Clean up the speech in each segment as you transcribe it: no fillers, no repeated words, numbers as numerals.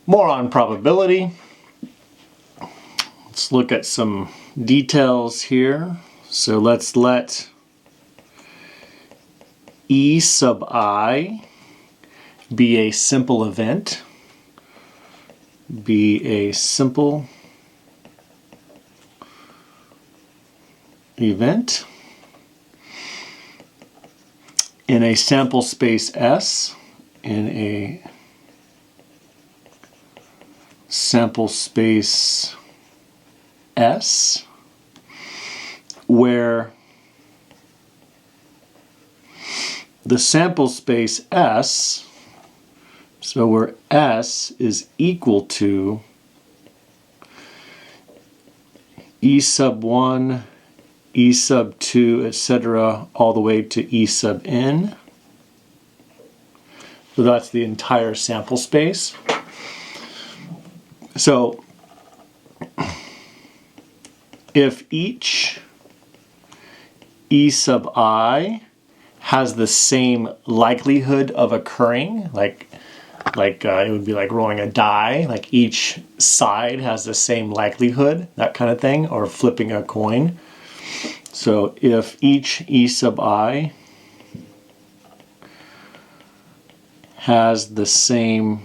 More on probability. Let's look at some details here. So let's let E sub I be a simple event. Be a simple event in a sample space S, in a sample space S, where the sample space S, so where S is equal to E sub 1, E sub 2, etc., all the way to E sub n. So that's the entire sample space. So if each E sub I has the same likelihood of occurring, like it would be like rolling a die, like each side has the same likelihood, that kind of thing, or flipping a coin. So if each E sub I has the same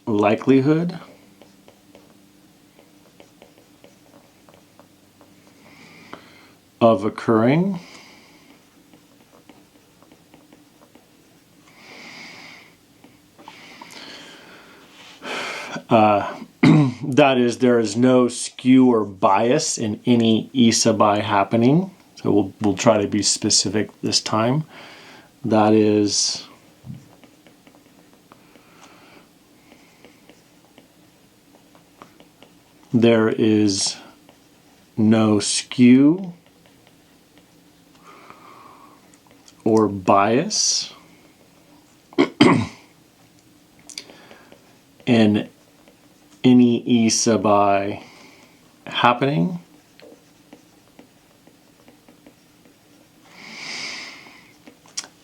likelihood of occurring, that is, there is no skew or bias in any E sub I happening. So we'll try to be specific this time. That is, there is no skew or bias in any E sub I happening.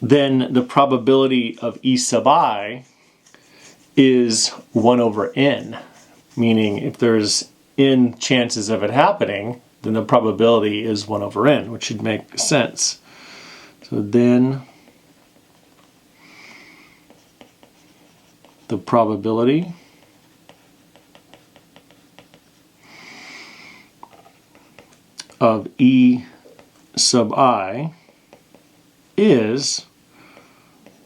Then the probability of E sub I is 1 over n, meaning if there's n chances of it happening, then the probability is 1 over n, which should make sense. So then the probability of E sub I is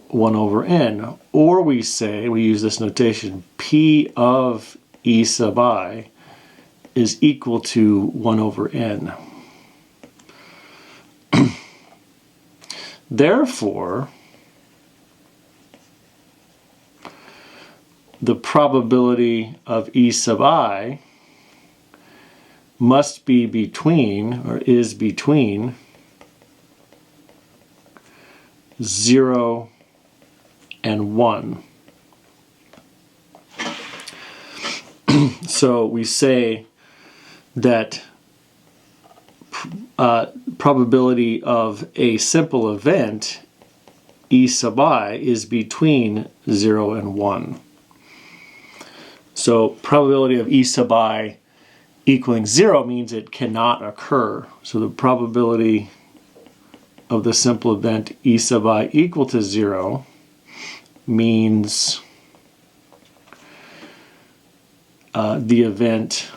1 over n, or we say, we use this notation, P of E sub I is equal to 1 over n. Therefore, the probability of E sub I must be between, or is between, 0 and 1. So we say that probability of a simple event, E sub I, is between 0 and 1. So probability of E sub I equaling 0 means it cannot occur. So the probability of the simple event E sub I equal to 0 means the event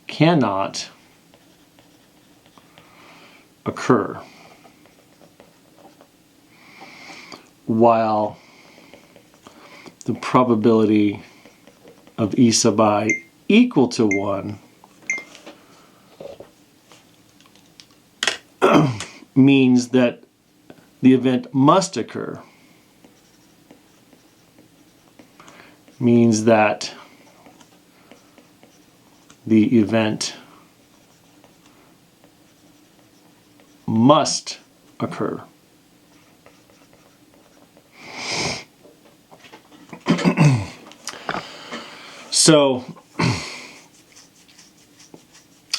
cannot occur, while the probability of E sub I equal to 1 means that the event must occur, means that the event must occur. So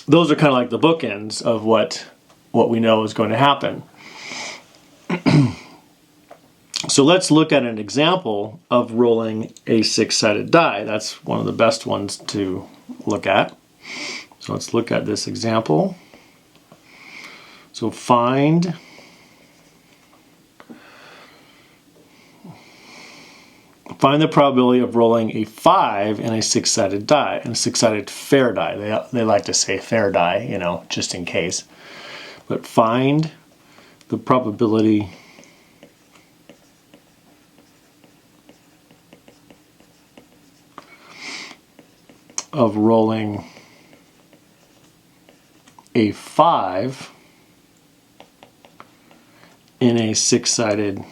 those are kind of like the bookends of what we know is going to happen. So let's look at an example of rolling a six-sided die. That's one of the best ones to look at. So let's look at this example. So find the probability of rolling a 5 in a six-sided die, and a six-sided fair die. They like to say fair die, you know, just in case. But find the probability of rolling a 5 in a six-sided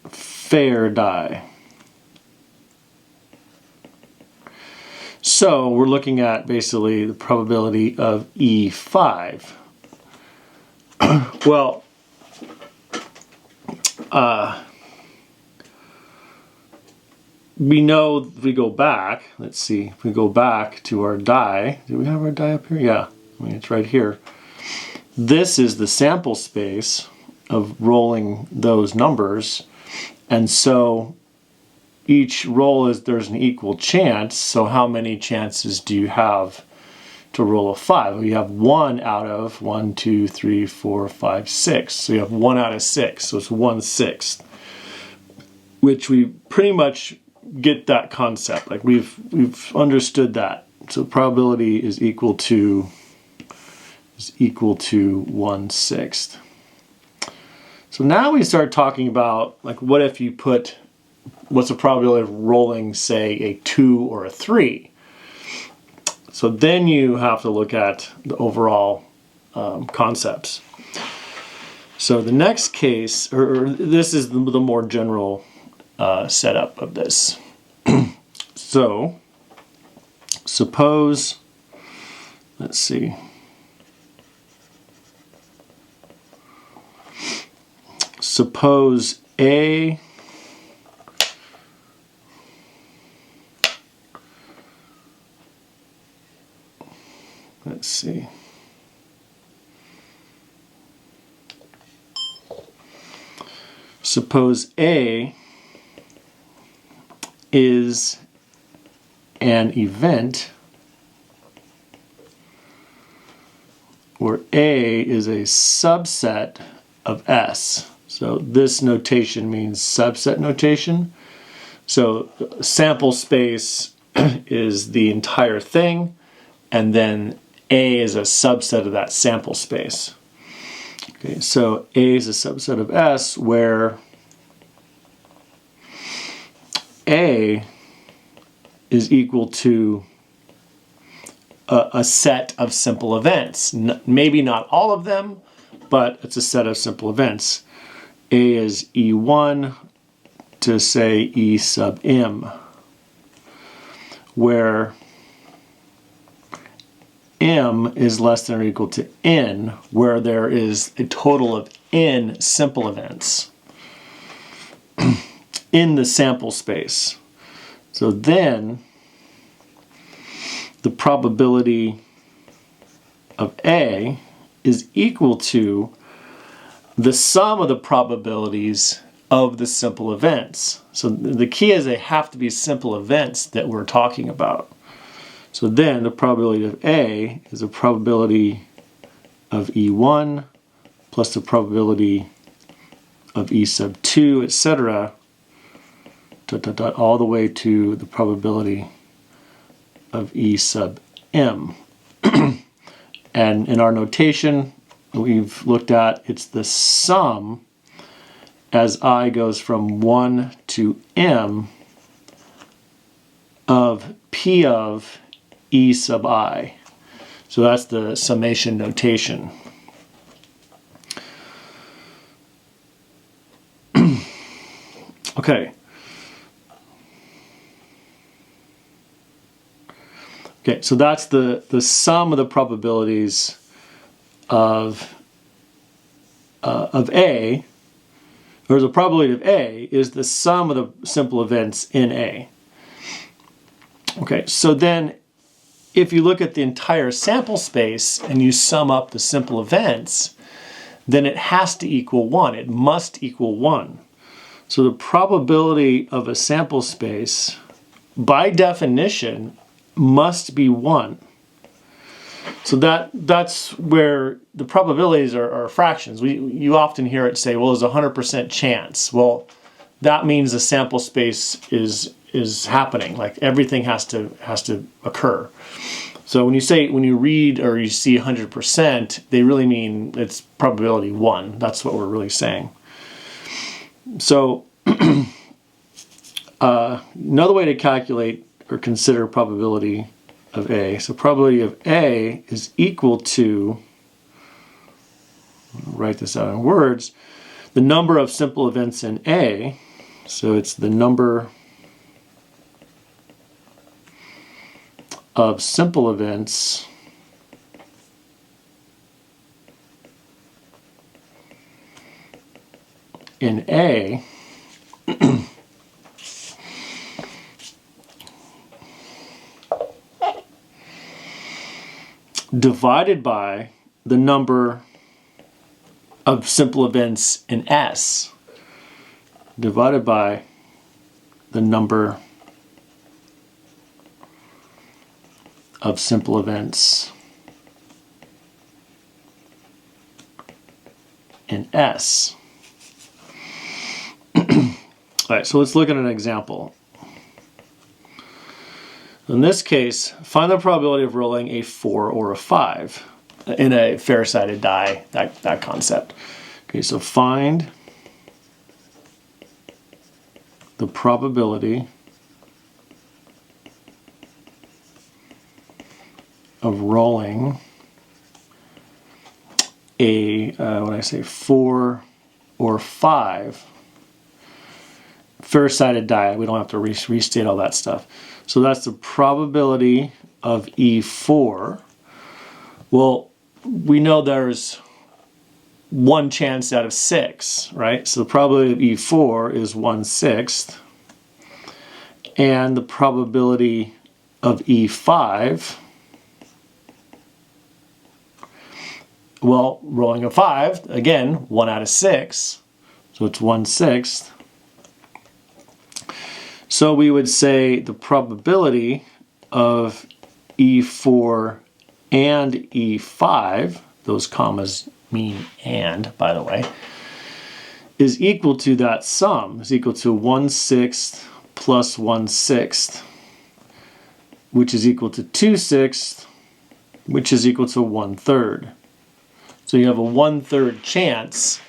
fair die. So we're looking at basically the probability of E5. Well, we know if we go back, let's see, if we go back to our die, do we have our die up here? Yeah, I mean, it's right here. This is the sample space of rolling those numbers. And so each roll there's an equal chance. So how many chances do you have to roll a 5? Well, you have 1 out of 1, 2, 3, 4, 5, 6. So you have 1 out of 6. So it's 1/6, which we pretty much get that concept. Like we've understood that. So probability is equal to 1/6. So now we start talking about, like, what if you put, what's the probability of rolling, say, a 2 or a 3? So then you have to look at the overall concepts. So the next case, or this is the more general setup of this. So suppose, let's see. Suppose A let's see. Suppose A is an event where A is a subset of S. So this notation means subset notation. So sample space is the entire thing, and then A is a subset of that sample space. Okay, so A is a subset of S where A is equal to a set of simple events. Maybe not all of them, but it's a set of simple events. A is E1 to, say, E sub m, where m is less than or equal to n, where there is a total of n simple events in the sample space. So then the probability of A is equal to the sum of the probabilities of the simple events. So the key is they have to be simple events that we're talking about. So then the probability of A is the probability of E1 plus the probability of E sub 2, etc., all the way to the probability of E sub m. And in our notation we've looked at, it's the sum as I goes from 1 to m of P of E sub I. So that's the summation notation. Okay. Okay, so that's the sum of the probabilities of A, or the probability of A is the sum of the simple events in A. Okay, so then if you look at the entire sample space and you sum up the simple events, then it has to equal 1. It must equal 1. So the probability of a sample space, by definition, must be 1. So that's where the probabilities are fractions. You often hear it say, well, there's a 100% chance. Well, that means the sample space is happening. Like everything has to occur. So when you read or you see 100%, they really mean it's probability 1. That's what we're really saying. So another way to calculate or consider probability of A. So probability of A is equal to, I'll write this out in words, the number of simple events in A. So it's the number of simple events in A divided by the number of simple events in S divided by the number of simple events in S. All right, so let's look at an example. In this case, find the probability of rolling a 4 or a 5 in a fair-sided die, that concept. Okay, so find the probability of rolling a, when I say 4 or 5, fair-sided die. We don't have to restate all that stuff. So that's the probability of E4. Well, we know there's 1 chance out of 6, right? So the probability of E4 is 1/6. And the probability of E5, well, rolling a 5, again, 1 out of 6. So it's 1/6. So we would say the probability of E4 and E5, those commas mean and, by the way, is equal to that sum, is equal to 1/6 plus 1/6, which is equal to 2/6, which is equal to 1/3. So you have a 1/3 chance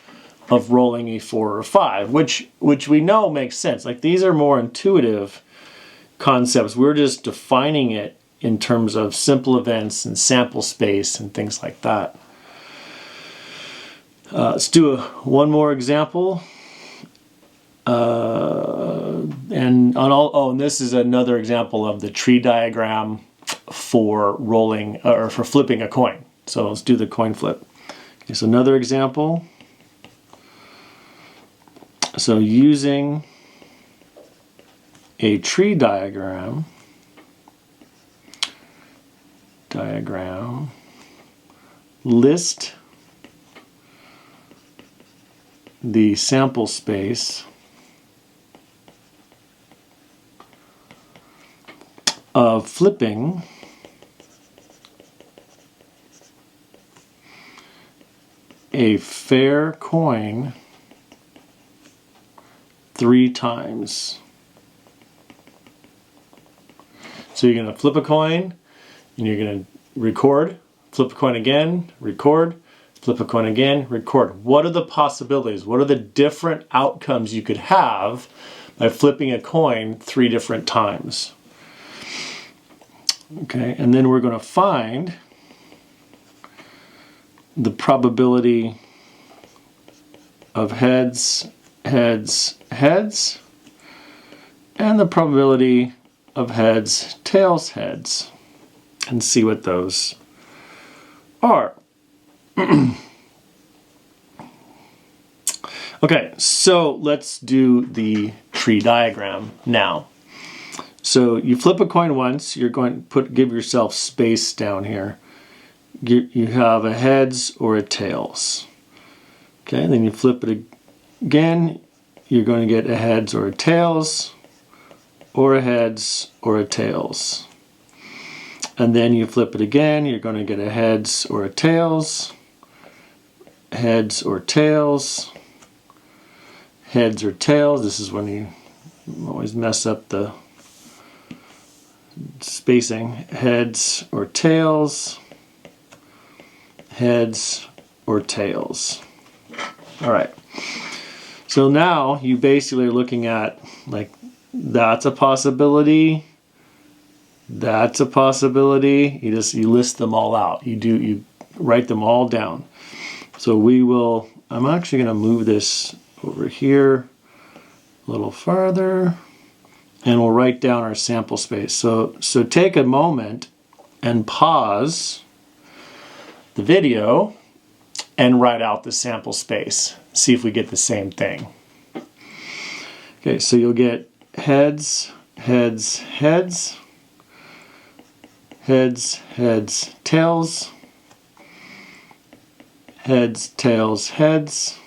of rolling a 4 or 5, which we know makes sense. Like these are more intuitive concepts. We're just defining it in terms of simple events and sample space and things like that. Let's do one more example. And this is another example of the tree diagram for rolling or for flipping a coin. So let's do the coin flip. Okay, so another example. So using a tree diagram, list the sample space of flipping a fair coin 3 times. So you're going to flip a coin and you're going to record, flip a coin again, record, flip a coin again, record. What are the possibilities? What are the different outcomes you could have by flipping a coin 3 different times? Okay, and then we're going to find the probability of heads, heads, heads, and the probability of heads, tails, heads, and see what those are. Okay, so let's do the tree diagram now. So you flip a coin once, you're going to give yourself space down here. You have a heads or a tails. Okay, then you flip it again, you're going to get a heads or a tails, or a heads or a tails. And then you flip it again, you're going to get a heads or a tails, heads or tails, heads or tails. This is when you always mess up the spacing. Heads or tails, heads or tails. All right. So now you basically are looking at, like, that's a possibility, that's a possibility. You list them all out. You write them all down. So I'm actually going to move this over here a little farther, and we'll write down our sample space. So take a moment and pause the video and write out the sample space. See if we get the same thing. Okay, so you'll get heads, heads, heads, heads, heads, tails, heads, tails, heads,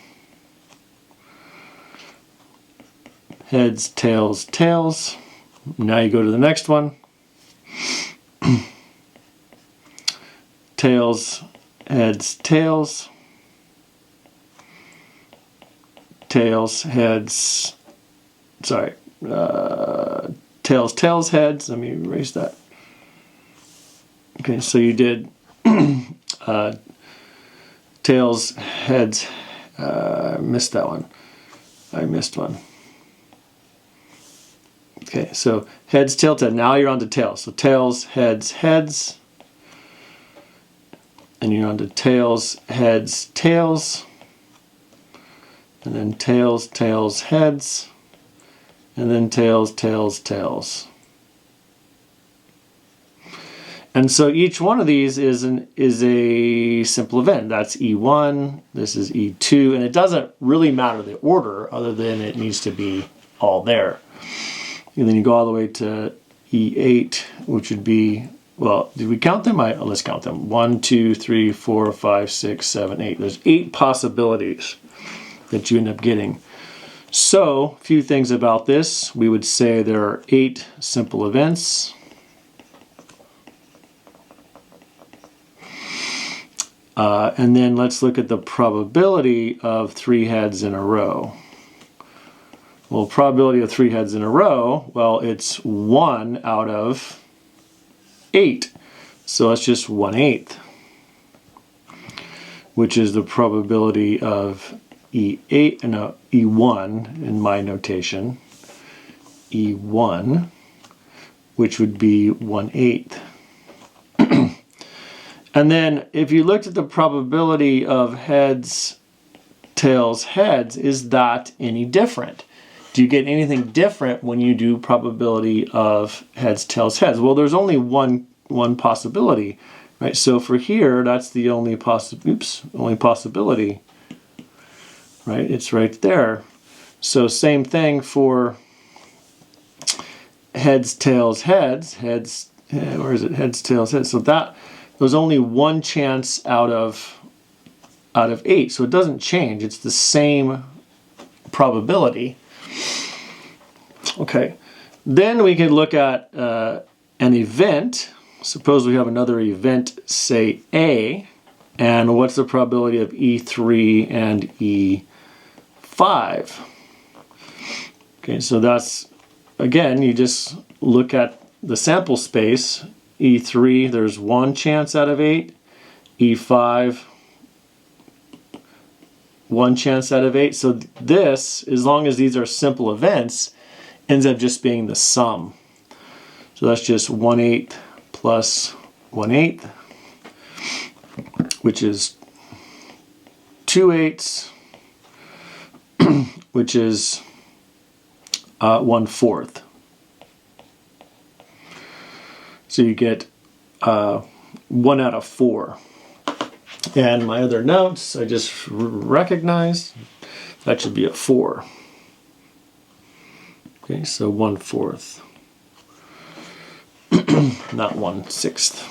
heads, tails, tails. Now you go to the next one. Tails, heads, tails, tails, heads, sorry, tails, tails, heads. Let me erase that. Okay, so you did tails, heads, missed that one. I missed one. Okay, so heads, tails, heads. Now you're on to tails. So tails, heads, heads. And you're on to tails, heads, tails. And then tails, tails, heads. And then tails, tails, tails. And so each one of these is a simple event. That's E1, this is E2, and it doesn't really matter the order other than it needs to be all there. And then you go all the way to E8, which would be, well, did we count them? Let's count them. 1, 2, 3, 4, 5, 6, 7, 8. There's 8 possibilities that you end up getting. So, a few things about this. We would say there are 8 simple events. And then let's look at the probability of 3 heads in a row. Well, probability of 3 heads in a row, well, it's 1 out of 8. So that's just 1/8, which is the probability of E1 in my notation. E1, which would be 1/8. And then if you looked at the probability of heads, tails, heads, is that any different? Do you get anything different when you do probability of heads, tails, heads? Well, there's only one possibility, right? So for here, that's the only possibility, right? It's right there. So same thing for heads, tails, heads, heads, where is it? Heads, tails, heads. So that there's only one chance out of 8, so it doesn't change. It's the same probability. Okay, then we can look at an event. Suppose we have another event, say A, and what's the probability of E3 and E5? Okay, so that's, again, you just look at the sample space. E3, there's 1 chance out of 8. E5, 1 chance out of 8. So this, as long as these are simple events, ends up just being the sum. So that's just 1/8 plus 1/8, which is 2/8, which is 1/4. So you get 1 out of 4. And my other notes, I just recognized that should be a 4. Okay, so 1/4, not 1/6.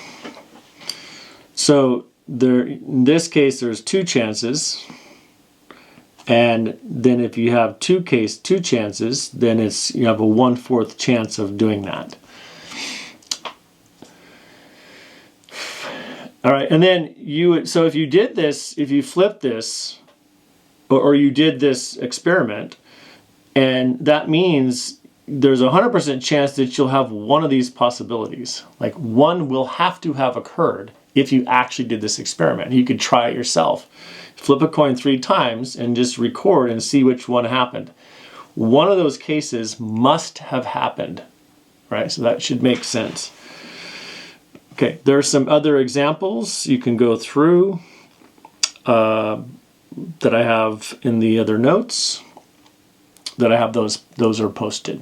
So there, in this case, there's 2 chances. And then if you have two chances, then you have a 1/4 chance of doing that. All right, and then so if you did this, if you flipped this, or you did this experiment, and that means there's a 100% chance that you'll have one of these possibilities. Like one will have to have occurred if you actually did this experiment. You could try it yourself. Flip a coin 3 times and just record and see which one happened. One of those cases must have happened, right? So that should make sense. Okay, there are some other examples you can go through that I have in the other notes that I have those are posted.